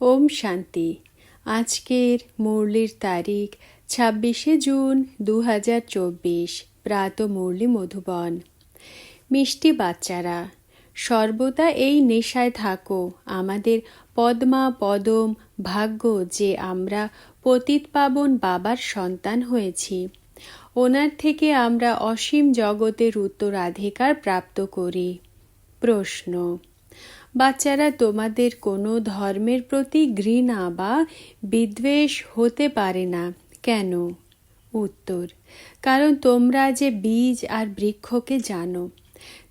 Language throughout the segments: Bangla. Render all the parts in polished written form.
ওম শান্তি। আজকের মুরলির তারিখ 26শে জুন 2024। প্রাত মুরলি মধুবন। মিষ্টি বাচ্চারা, সর্বদা এই নেশায় থাকো আমাদের পদ্মা পদম ভাগ্য যে আমরা পতিত পাবন বাবার সন্তান হয়েছি। ওনার থেকে আমরা অসীম জগতের উত্তরাধিকার প্রাপ্ত করি। প্রশ্ন: বাচ্চারা, তোমাদের কোনো ধর্মের প্রতি ঘৃণা বা বিদ্বেষ হতে পারে না কেন? উত্তর: কারণ তোমরা যে বীজ আর বৃক্ষকে জানো।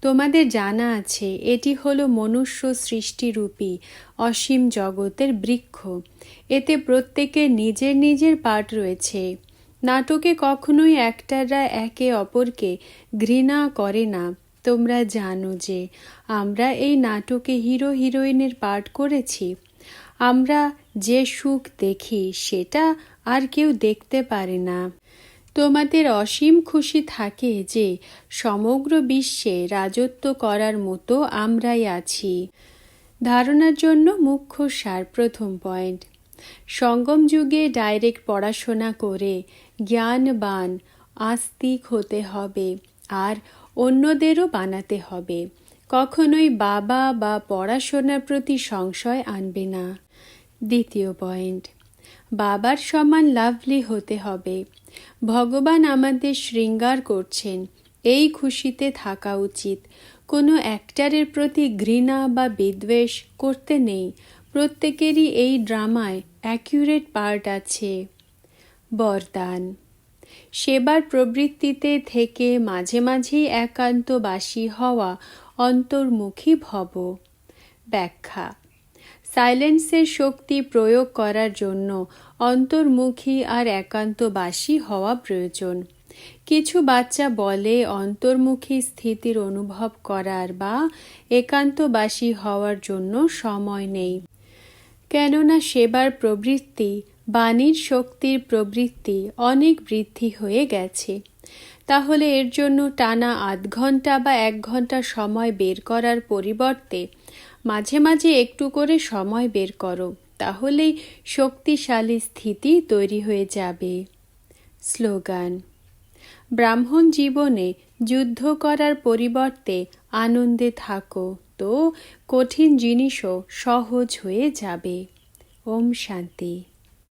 তোমাদের জানা আছে এটি হলো মনুষ্য সৃষ্টিরূপী অসীম জগতের বৃক্ষ। এতে প্রত্যেকের নিজের নিজের পার্ট রয়েছে। নাটকে কখনোই অ্যাক্টররা একে অপরকে ঘৃণা করে না। তোমরা জানো যে আমরা এই নাটকে হিরো হিরোইনের পার্ট করেছি। আমরা যে সুখ দেখি সেটা আর কেউ দেখতে পারে না। তোমাদের অসীম খুশি থাকে যে সমগ্র বিশ্বে রাজত্ব করার মতো আমরাই আছি। ধারণার জন্য মুখ্য সার। প্রথম পয়েন্ট: সঙ্গম যুগে ডাইরেক্ট পড়াশোনা করে জ্ঞানবান আস্তিক হতে হবে আর অন্যদেরও বানাতে হবে। কখনোই বাবা বা পড়াশোনার প্রতি সংশয় আনবে না। দ্বিতীয় পয়েন্ট: বাবার সমান লাভলি হতে হবে। ভগবান আমাদের শৃঙ্গার করছেন, এই খুশিতে থাকা উচিত। কোনো অ্যাক্টরের প্রতি ঘৃণা বা বিদ্বেষ করতে নেই। প্রত্যেকেরই এই ড্রামায় অ্যাকিউরেট পার্ট আছে। বরদান: সেবার প্রবৃত্তিতে থেকে মাঝে মাঝেই একান্তবাসী হওয়া, অন্তর্মুখী ভব। ব্যাখ্যা: সাইলেন্সের শক্তি প্রয়োগ করার জন্য অন্তর্মুখী আর একান্তবাসী হওয়া প্রয়োজন। কিছু বাচ্চা বলে অন্তর্মুখী স্থিতির অনুভব করার বা একান্তবাসী হওয়ার জন্য সময় নেই, কেননা সেবার প্রবৃত্তি, বাণীর শক্তির প্রবৃত্তি অনেক বৃদ্ধি হয়ে গেছে। তাহলে এর জন্য টানা 8 ঘন্টা বা 1 ঘন্টা সময় বের করার পরিবর্তে মাঝে মাঝে একটু করে সময় বের করো, তাহলেই শক্তিশালী স্থিতি তৈরি হয়ে যাবে। স্লোগান: ব্রাহ্মণ জীবনে যুদ্ধ করার পরিবর্তে আনন্দে থাকো, তো কঠিন জিনিসও সহজ হয়ে যাবে। ওম শান্তি।